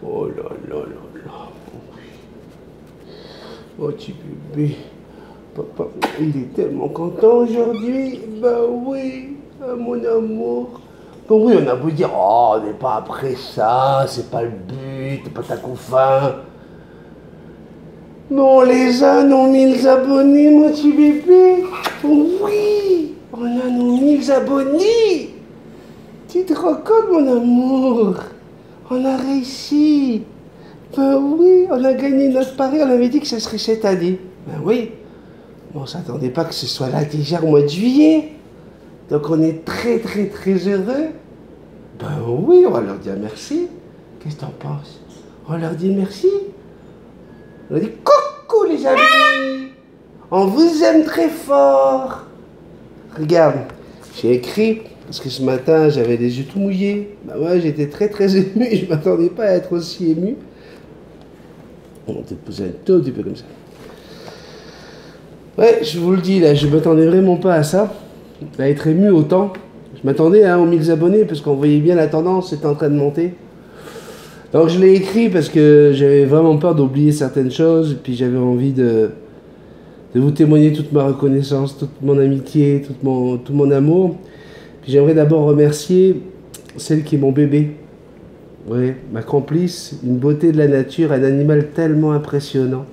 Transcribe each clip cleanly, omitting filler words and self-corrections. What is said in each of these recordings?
Oh là là là là. Oh, petit bébé. Papa, il est tellement content aujourd'hui. Ben oui, mon amour. Bon oui, on a beau dire, oh, on n'est pas après ça, c'est pas le but, t'es pas ta couffin. Non, les a nos 1000 abonnés, mon petit bébé. Oui, on a nos 1000 abonnés. Tu te rends compte, mon amour? On a réussi. Ben oui, on a gagné notre pari, on avait dit que ce serait cette année. Ben oui. Bon, on ne s'attendait pas que ce soit là déjà au mois de juillet. Donc on est très très très heureux. Ben oui, on va leur dire merci. Qu'est-ce que t'en penses? On leur dit merci. On leur dit coucou les amis. On vous aime très fort. Regarde, j'ai écrit, parce que ce matin j'avais les yeux tout mouillés. Ben ouais, j'étais très très ému. Je ne m'attendais pas à être aussi ému. On va peut-être poser un tout petit peu comme ça. Ouais, je vous le dis, là, je m'attendais vraiment pas à ça, à être ému autant. Je m'attendais aux 1000 abonnés, parce qu'on voyait bien la tendance, c'était en train de monter. Donc je l'ai écrit parce que j'avais vraiment peur d'oublier certaines choses, et puis j'avais envie de vous témoigner toute ma reconnaissance, toute mon amitié, tout mon amour. Puis j'aimerais d'abord remercier celle qui est mon bébé. Oui, ma complice, une beauté de la nature, un animal tellement impressionnant,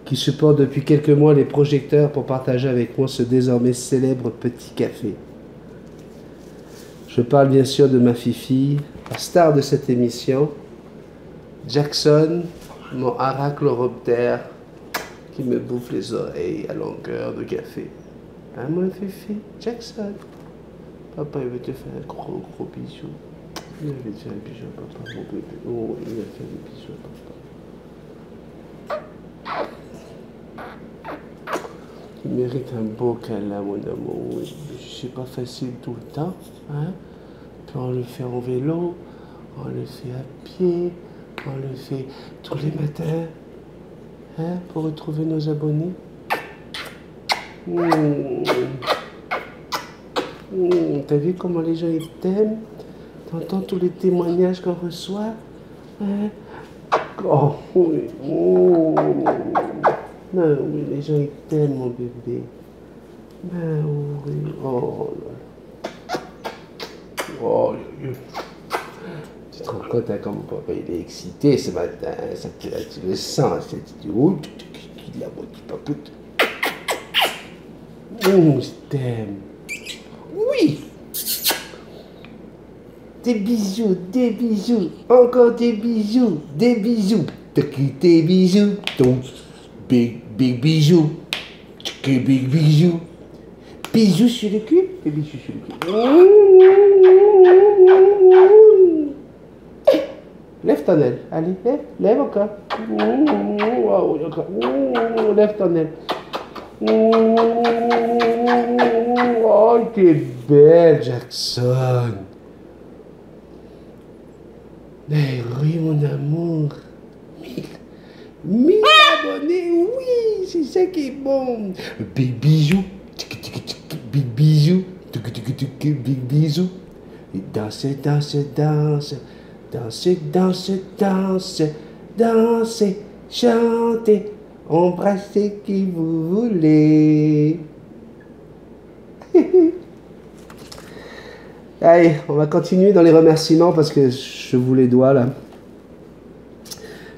qui supporte depuis quelques mois les projecteurs pour partager avec moi ce désormais célèbre petit café. Je parle bien sûr de ma Fifi, la star de cette émission, Jackson, mon arachloroptère, qui me bouffe les oreilles à longueur de café. Hein, mon Fifi? Jackson. Papa, il veut te faire un gros gros bisou. Il veut te faire un bisou à papa, mon bébé. Oh, il va faire des bisous à papa. Il mérite un beau câlin, mon amour. Oui. C'est pas facile tout le temps. Hein? Puis on le fait en vélo, on le fait à pied, on le fait tous les matins. Hein? Pour retrouver nos abonnés. T'as vu comment les gens ils t'aiment? T'entends tous les témoignages qu'on reçoit? Hein? Oh oui. Ben oui, les gens ils t'aiment, mon bébé. Ben oui. Oh là là. Oh, tu te rends compte hein, comme papa il est excité ce matin. Ça, tu le sens. Tu dis, oh, il a mon petit papoute. Je t'aime. Oui. Des bisous, encore des bisous. Des bisous, ton big bisous, big bisous. Bisous sur le cul, des bisous sur le cul. Lève ton aile, allez, lève encore. Encore. Lève ton aile. Oh, t'es belle, Jackson. Mais oui, mon amour. 1000 abonnés, oui, c'est ça qui est bon. Big bisous, big bisous, big bisous. Et dansez, chantez, embrassez qui vous voulez. Allez, on va continuer dans les remerciements parce que je vous les dois là.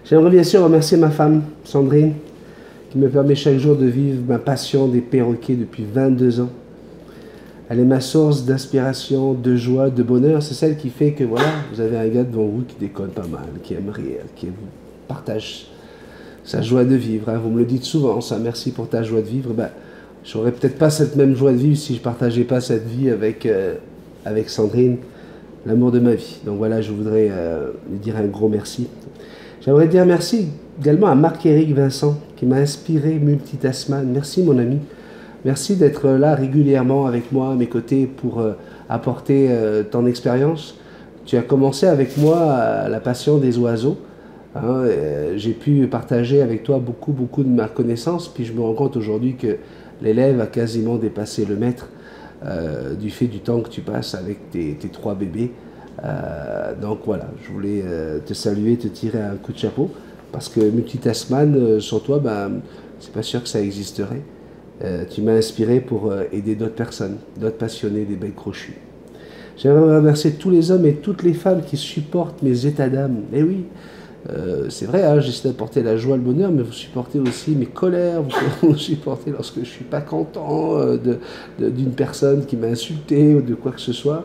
J'aimerais bien sûr remercier ma femme, Sandrine, qui me permet chaque jour de vivre ma passion des perroquets depuis 22 ans. Elle est ma source d'inspiration, de joie, de bonheur. C'est celle qui fait que voilà, vous avez un gars devant vous qui déconne pas mal, qui aime rire, qui vous partage sa joie de vivre. Hein. Vous me le dites souvent, ça, merci pour ta joie de vivre. Ben, j'aurais peut-être pas cette même joie de vivre si je partageais pas cette vie avec Sandrine, l'amour de ma vie. Donc voilà, je voudrais lui dire un gros merci. J'aimerais dire merci également à Marc-Éric Vincent, qui m'a inspiré Multitasman. Merci mon ami. Merci d'être là régulièrement avec moi, à mes côtés, pour apporter ton expérience. Tu as commencé avec moi la passion des oiseaux. Hein, j'ai pu partager avec toi beaucoup de ma connaissance, puis je me rends compte aujourd'hui que l'élève a quasiment dépassé le maître du fait du temps que tu passes avec tes 3 bébés Donc voilà, je voulais te saluer, te tirer un coup de chapeau, parce que multitaskman, sans toi, ben, c'est pas sûr que ça existerait. Tu m'as inspiré pour aider d'autres personnes, d'autres passionnés des becs crochus. J'aimerais remercier tous les hommes et toutes les femmes qui supportent mes états d'âme. Eh oui, c'est vrai, hein, j'essaie d'apporter la joie, le bonheur, mais vous supportez aussi mes colères, vous supportez lorsque je ne suis pas content d'une personne qui m'a insulté ou de quoi que ce soit.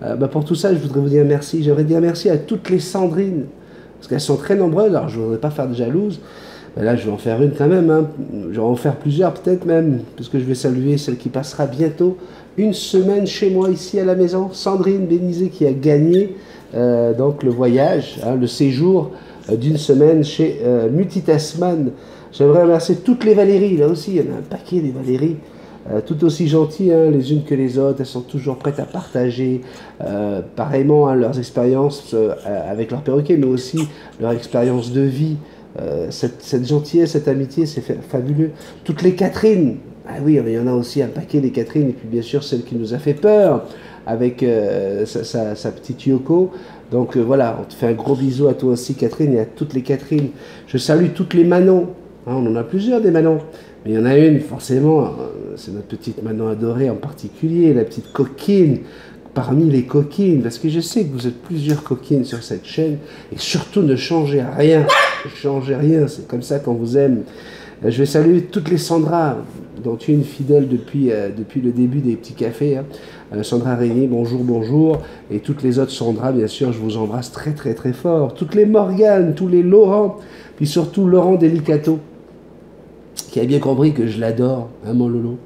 Bah pour tout ça, je voudrais vous dire merci. J'aimerais dire merci à toutes les Sandrines, parce qu'elles sont très nombreuses. Alors, je ne voudrais pas faire de jalouse. Mais là, je vais en faire une quand même. Hein. Je vais en faire plusieurs peut-être même, parce que je vais saluer celle qui passera bientôt une semaine chez moi ici à la maison. Sandrine Bénizet qui a gagné donc le voyage, hein, le séjour d'une semaine chez Multitaskman. J'aimerais remercier toutes les Valérie. Là aussi, il y en a un paquet des Valérie. Tout aussi gentilles hein, les unes que les autres, elles sont toujours prêtes à partager pareillement hein, leurs expériences avec leur perroquet, mais aussi leur expérience de vie. Cette gentillesse, cette amitié, c'est fabuleux. Toutes les Catherine, ah oui, il y en a aussi un paquet des Catherine, et puis bien sûr celle qui nous a fait peur avec sa petite Yoko. Donc voilà, on te fait un gros bisou à toi aussi Catherine et à toutes les Catherine. Je salue toutes les Manon, hein, on en a plusieurs des Manon. Mais il y en a une, forcément, c'est notre petite Manon adorée en particulier, la petite coquine, parmi les coquines, parce que je sais que vous êtes plusieurs coquines sur cette chaîne, et surtout ne changez rien, c'est comme ça qu'on vous aime. Je vais saluer toutes les Sandra, dont tu es une fidèle depuis le début des petits cafés. Hein. Sandra Régnier, bonjour, bonjour, et toutes les autres Sandra, bien sûr, je vous embrasse très très très fort. Toutes les Morgane, tous les Laurent, puis surtout Laurent Delicato, qui a bien compris que je l'adore, hein, mon Lolo.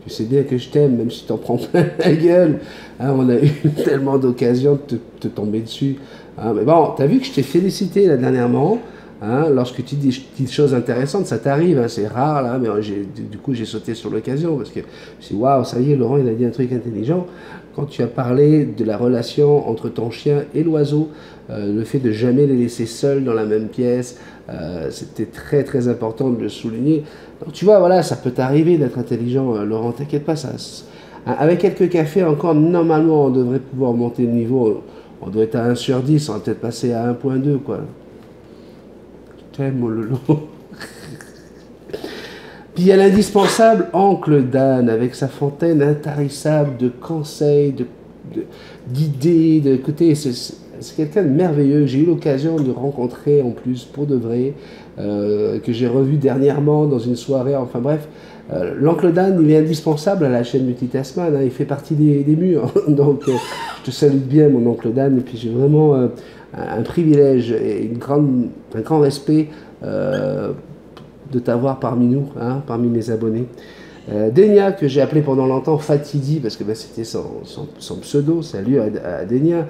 Tu sais bien que je t'aime, même si t'en prends plein la gueule. Hein, on a eu tellement d'occasions de te tomber dessus. Hein, mais bon, t'as vu que je t'ai félicité là dernièrement. Hein, lorsque tu dis des petites choses intéressantes, ça t'arrive, hein, c'est rare là, mais du coup j'ai sauté sur l'occasion parce que je me suis dit, waouh, ça y est, Laurent il a dit un truc intelligent. Quand tu as parlé de la relation entre ton chien et l'oiseau, le fait de jamais les laisser seuls dans la même pièce, c'était très très important de le souligner. Donc tu vois, voilà, ça peut t'arriver d'être intelligent, Laurent, t'inquiète pas, ça. Avec quelques cafés encore, normalement on devrait pouvoir monter le niveau, on doit être à 1 sur 10, on va peut-être passer à 1.2 quoi. T'aimes mon Lolo. Puis il y a l'indispensable Oncle Dan, avec sa fontaine intarissable de conseils, d'idées, écoutez, c'est quelqu'un de merveilleux. J'ai eu l'occasion de rencontrer en plus pour de vrai, que j'ai revu dernièrement dans une soirée, enfin bref. L'Oncle Dan, il est indispensable à la chaîne Multitaskman, hein, il fait partie des murs. Donc je te salue bien mon Oncle Dan, et puis j'ai vraiment un privilège et un grand respect de t'avoir parmi nous, hein, parmi mes abonnés. Denia, que j'ai appelé pendant longtemps Fatidi, parce que ben, c'était son pseudo, salut à Denia.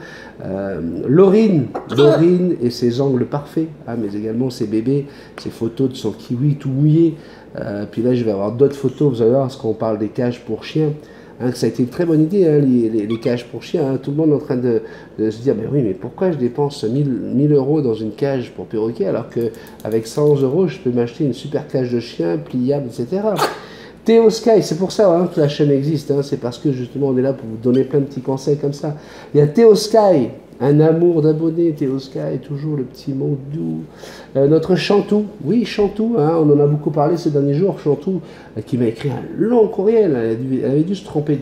Laurine et ses angles parfaits, hein, mais également ses bébés, ses photos de son kiwi tout mouillé. Puis là, je vais avoir d'autres photos, vous allez voir, parce qu'on parle des cages pour chiens. Hein, ça a été une très bonne idée, hein, les cages pour chiens. Hein. Tout le monde est en train de se dire, mais oui, mais pourquoi je dépense 1000 euros dans une cage pour perroquet, alors qu'avec 100 euros, je peux m'acheter une super cage de chien, pliable, etc. Théo Sky, c'est pour ça hein, que la chaîne existe, hein, c'est parce que justement on est là pour vous donner plein de petits conseils comme ça. Il y a Théo Sky, un amour d'abonné, Théo Sky, toujours le petit mot doux. Notre Chantou, oui Chantou, hein, on en a beaucoup parlé ces derniers jours, Chantou, qui m'a écrit un long courriel, elle avait dû se tromper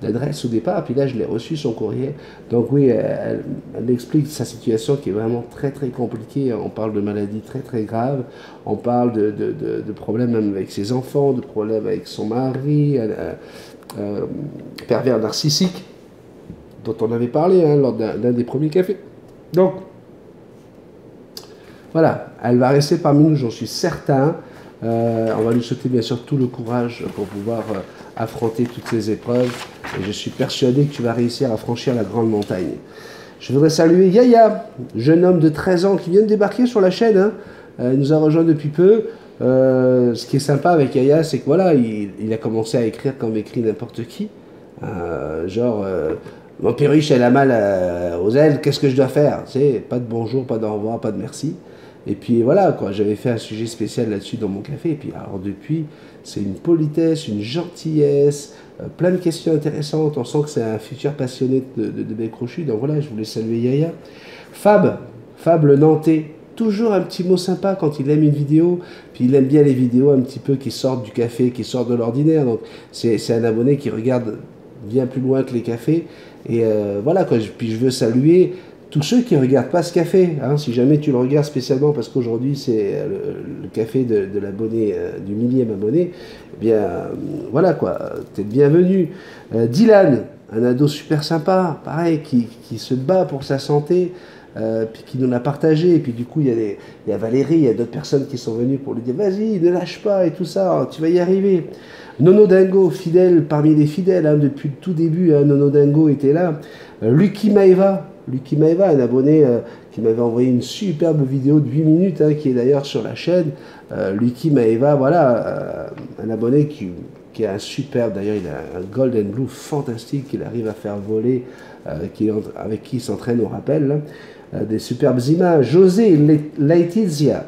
d'adresse au départ, puis là je l'ai reçu son courrier. Donc oui, elle explique sa situation qui est vraiment très très compliquée. On parle de maladies très très graves, on parle de problèmes même avec ses enfants, de problèmes avec son mari, pervers narcissique, dont on avait parlé hein, lors d'un des premiers cafés. Donc voilà, elle va rester parmi nous, j'en suis certain. On va lui souhaiter bien sûr tout le courage pour pouvoir affronter toutes ces épreuves. Et je suis persuadé que tu vas réussir à franchir la grande montagne. Je voudrais saluer Yaya, jeune homme de 13 ans qui vient de débarquer sur la chaîne. Hein. Il nous a rejoint depuis peu. Ce qui est sympa avec Yaya, c'est que voilà, il a commencé à écrire comme écrit n'importe qui. Mon perruche, elle a mal aux ailes, qu'est-ce que je dois faire? Tu sais, pas de bonjour, pas d'au revoir, pas de merci. Et puis voilà, quoi, j'avais fait un sujet spécial là-dessus dans mon café. Et puis alors depuis, c'est une politesse, une gentillesse, plein de questions intéressantes. On sent que c'est un futur passionné de bec crochu. Donc voilà, je voulais saluer Yaya. Fab le Nantais, toujours un petit mot sympa quand il aime une vidéo. Puis il aime bien les vidéos un petit peu qui sortent du café, qui sortent de l'ordinaire. Donc c'est un abonné qui regarde bien plus loin que les cafés. Et voilà, quoi. Puis je veux saluer tous ceux qui ne regardent pas ce café, hein, si jamais tu le regardes spécialement parce qu'aujourd'hui c'est le café de l'abonné, du millième abonné, eh bien voilà quoi, t'es le bienvenu. Dylan, un ado super sympa, pareil, qui se bat pour sa santé, puis qui nous l'a partagé, et puis du coup il y a Valérie, il y a d'autres personnes qui sont venues pour lui dire vas-y, ne lâche pas et tout ça, tu vas y arriver. Nono Dingo, fidèle parmi les fidèles, hein, depuis le tout début, hein, Nono Dingo était là. Lucky Maeva, un abonné qui m'avait envoyé une superbe vidéo de 8 minutes, hein, qui est d'ailleurs sur la chaîne. Lucky Maeva, voilà, un abonné qui a un superbe, d'ailleurs il a un Golden Blue fantastique qu'il arrive à faire voler, avec qui il s'entraîne au rappel, là. Des superbes images. José Laetizia,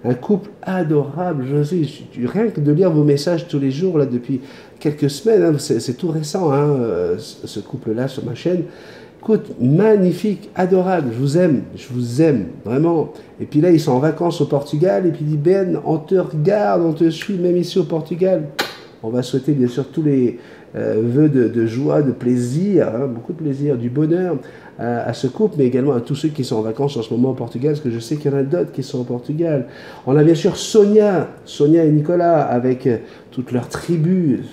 un couple adorable, José, rien que de lire vos messages tous les jours, là, depuis quelques semaines, hein, c'est tout récent, hein, ce couple-là sur ma chaîne. Écoute, magnifique, adorable, je vous aime, vraiment. Et puis là, ils sont en vacances au Portugal, et puis il dit, Ben, on te regarde, on te suit, même ici au Portugal. On va souhaiter bien sûr tous les vœux de joie, de plaisir, hein, beaucoup de plaisir, du bonheur à ce couple, mais également à tous ceux qui sont en vacances en ce moment au Portugal, parce que je sais qu'il y en a d'autres qui sont au Portugal. On a bien sûr Sonia et Nicolas, avec toute leur tribu.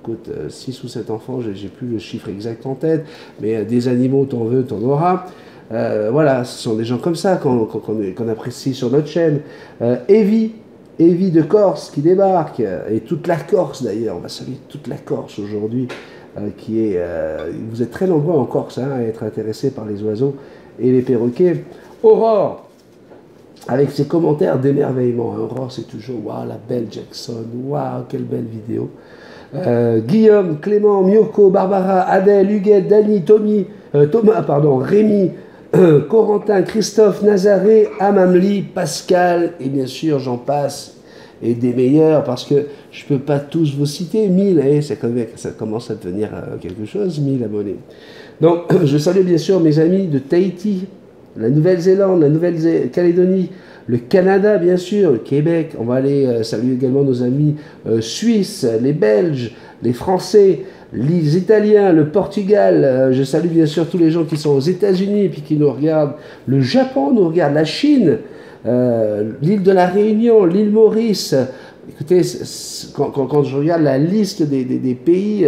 Écoute, 6 ou 7 enfants, j'ai plus le chiffre exact en tête, mais des animaux, t'en veux, t'en auras. Voilà, ce sont des gens comme ça qu'on apprécie sur notre chaîne. Evie de Corse qui débarque, et toute la Corse d'ailleurs, on va saluer toute la Corse aujourd'hui, vous êtes très nombreux en Corse, hein, à être intéressés par les oiseaux et les perroquets. Aurore, avec ses commentaires d'émerveillement, hein. Aurore c'est toujours, waouh, la belle Jackson, waouh, quelle belle vidéo. Guillaume, Clément, Myoko, Barbara, Adèle, Huguette, Dany, Thomas, Rémi, Corentin, Christophe, Nazaré, Amamli, Pascal, et bien sûr j'en passe, et des meilleurs, parce que je ne peux pas tous vous citer, 1000, ça commence à devenir quelque chose, 1000 abonnés. Donc je salue bien sûr mes amis de Tahiti, la Nouvelle-Zélande, la Nouvelle-Calédonie, le Canada, bien sûr, le Québec. On va aller saluer également nos amis suisses, les Belges, les Français, les Italiens, le Portugal. Je salue bien sûr tous les gens qui sont aux États-Unis et puis qui nous regardent. Le Japon nous regarde, la Chine, l'île de la Réunion, l'île Maurice. Écoutez, quand je regarde la liste des pays,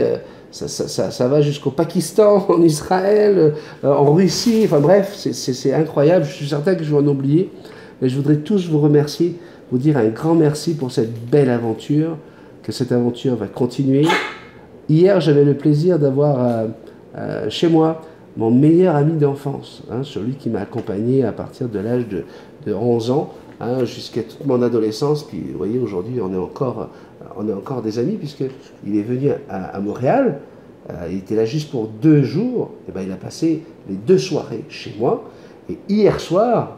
ça va jusqu'au Pakistan, en Israël, en Russie, enfin bref, c'est incroyable. Je suis certain que je vais en oublier. Mais je voudrais tous vous remercier, vous dire un grand merci pour cette belle aventure, que cette aventure va continuer. Hier, j'avais le plaisir d'avoir chez moi mon meilleur ami d'enfance, hein, celui qui m'a accompagné à partir de l'âge de 11 ans, hein, jusqu'à toute mon adolescence. Puis vous voyez, aujourd'hui, on est encore des amis, puisqu'il est venu à Montréal, il était là juste pour 2 jours, et ben, il a passé les 2 soirées chez moi, et hier soir,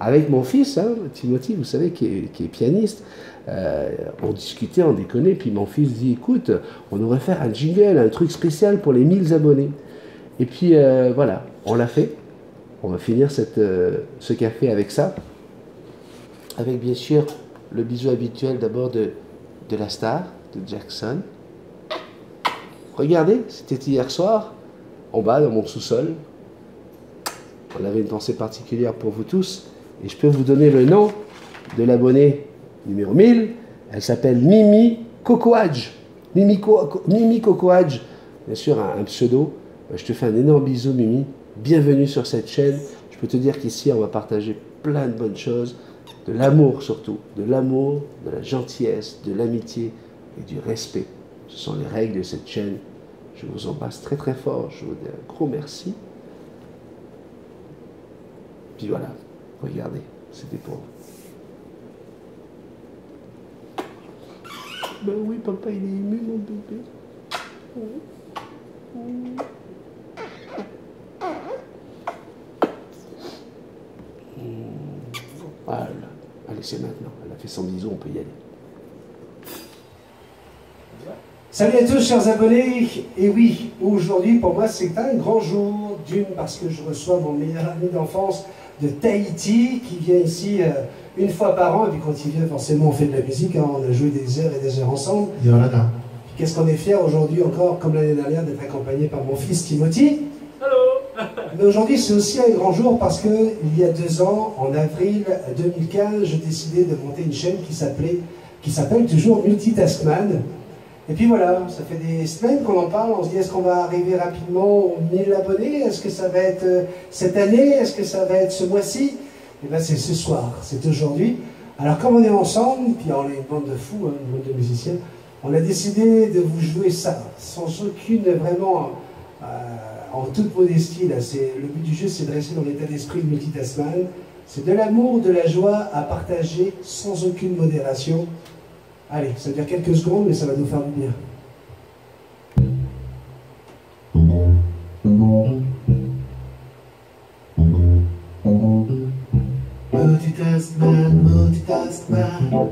avec mon fils, hein, Timothy, vous savez, qui est pianiste, on discutait, on déconnait, puis mon fils dit, écoute, on devrait faire un jingle, un truc spécial pour les 1000 abonnés. Et puis voilà, on l'a fait. On va finir ce café avec ça. Avec bien sûr le bisou habituel d'abord de la star, de Jackson. Regardez, c'était hier soir, en bas dans mon sous-sol. On avait une pensée particulière pour vous tous. Et je peux vous donner le nom de l'abonné numéro 1000. Elle s'appelle Mimi Cocoadge. Mimi Cocoadge. Bien sûr, un pseudo. Je te fais un énorme bisou, Mimi. Bienvenue sur cette chaîne. Je peux te dire qu'ici, on va partager plein de bonnes choses. De l'amour surtout. De l'amour, de la gentillesse, de l'amitié et du respect. Ce sont les règles de cette chaîne. Je vous embrasse très très fort. Je vous dis un gros merci. Puis voilà. Regardez, c'était pour vous. Ben oui, papa, il est ému, mon bébé. Voilà. Et c'est maintenant. Elle a fait son bisou, on peut y aller. Salut à tous, chers abonnés. Et oui, aujourd'hui, pour moi, c'est un grand jour. D'une, parce que je reçois mon meilleur ami d'enfance de Tahiti, qui vient ici une fois par an. Et puis quand il vient, forcément, on fait de la musique. Hein, on a joué des heures et des heures ensemble. Qu'est-ce qu'on est fiers aujourd'hui encore, comme l'année dernière, d'être accompagné par mon fils Timothy. Hello. Mais aujourd'hui, c'est aussi un grand jour parce que il y a 2 ans, en avril 2015, j'ai décidé de monter une chaîne qui s'appelle toujours Multitaskman. Et puis voilà, ça fait des semaines qu'on en parle, on se dit est-ce qu'on va arriver rapidement aux 1000 abonnés? Est-ce que ça va être cette année? Est-ce que ça va être ce mois-ci? Et bien c'est ce soir, c'est aujourd'hui. Alors comme on est ensemble, puis on est une bande de fous, hein, une bande de musiciens, on a décidé de vous jouer ça, sans aucune vraiment, en toute modestie. Là, le but du jeu, c'est de rester dans l'état d'esprit de Multitaskman. C'est de l'amour, de la joie à partager sans aucune modération. Allez, ça dure quelques secondes, mais ça va nous faire du bien. Multitaskman, multitaskman,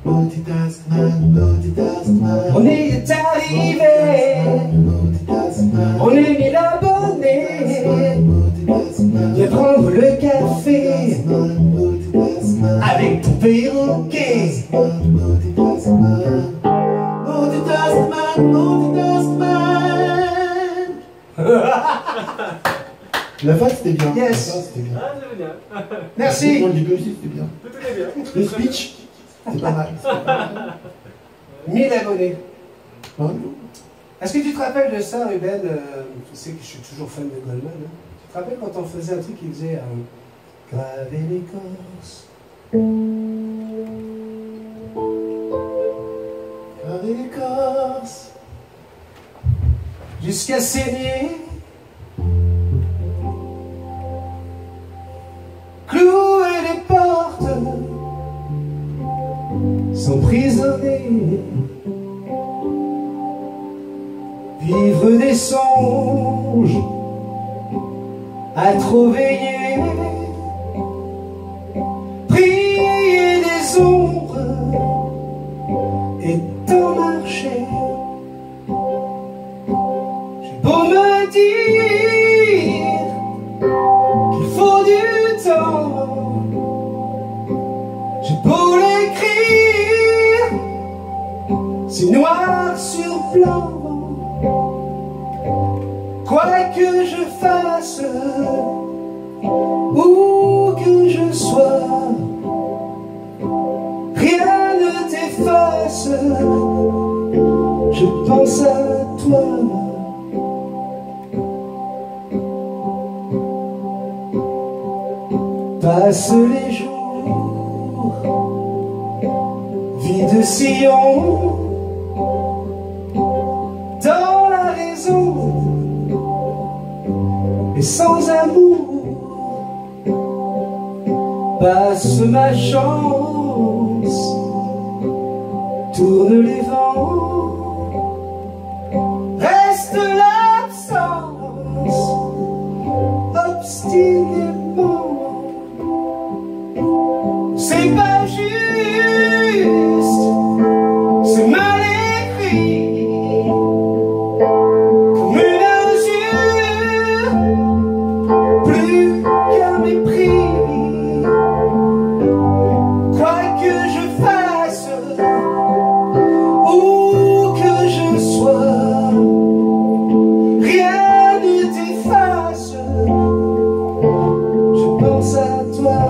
multitaskman, multitaskman. On est arrivé, on est 1000 abonnés. Viens prendre le café avec ton perroquet. Multitaskman, multitaskman. La fin c'était bien. Yes. La fin, c'était bien. Ah, c'est bien. Merci. Le début aussi c'était bien. Tout est bien. Le speech, c'est pas mal. 1000 abonnés. Hein? Est-ce que tu te rappelles de ça, Ruben? Tu sais que je suis toujours fan de Goldman. Hein? Tu te rappelles quand on faisait un truc qui faisait graver l'écorce, Graver l'écorce, jusqu'à saigner, clouer les portes, s'emprisonner, vivre des songes, à trop veiller, prier des ombres et t'en marcher. J'ai beau me dire qu'il faut du temps, j'ai beau l'écrire, c'est noir sur blanc. Quoi que je fasse, où que je sois, rien ne t'efface. Je pense à toi. Passent les jours, vie de sillon, dans la raison. Et sans amour, passe ma chance, tourne les vents, reste l'absence, obstinément. C'est pas juste, c'est mal écrit, comme une injure, plus qu'un mépris. Quoi que je fasse, où que je sois, rien ne t'efface. Je pense à toi.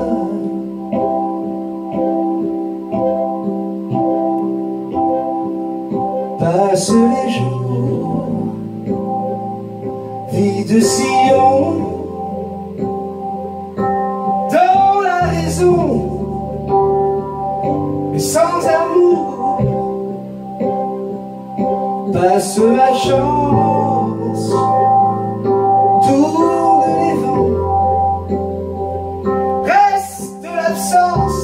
Passent les jours, vie de sillon, dans la raison, mais sans amour, passe ma chance, tourne les vents, reste l'absence,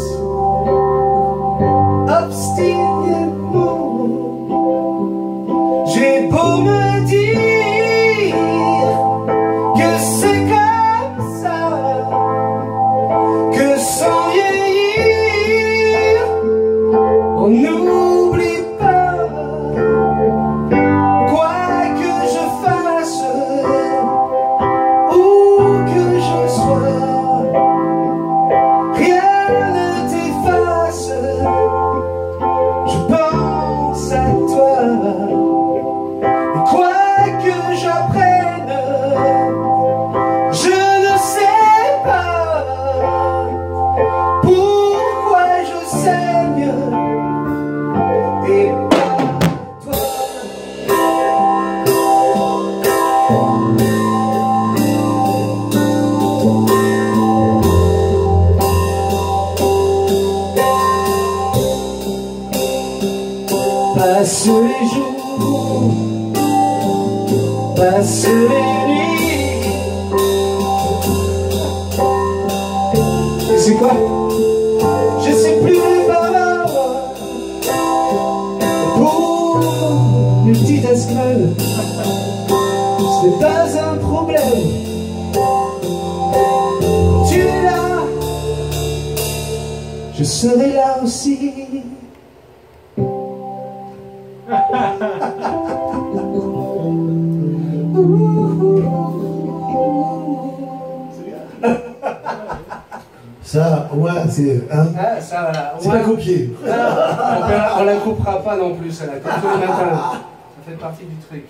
obstinément. J'ai beau me dire que c'est comme ça, que sans vieillir Passe les jours, passe les nuits. Et c'est quoi? Je sais plus les paroles. Pour Multitasman, ce n'est pas un problème. Tu es là, je serai là aussi. Ça, au moins, c'est... Hein, Ah, ça, voilà. c'est pas copié. On la coupera pas non plus, celle-là, comme tous les matins. Ça fait partie du truc.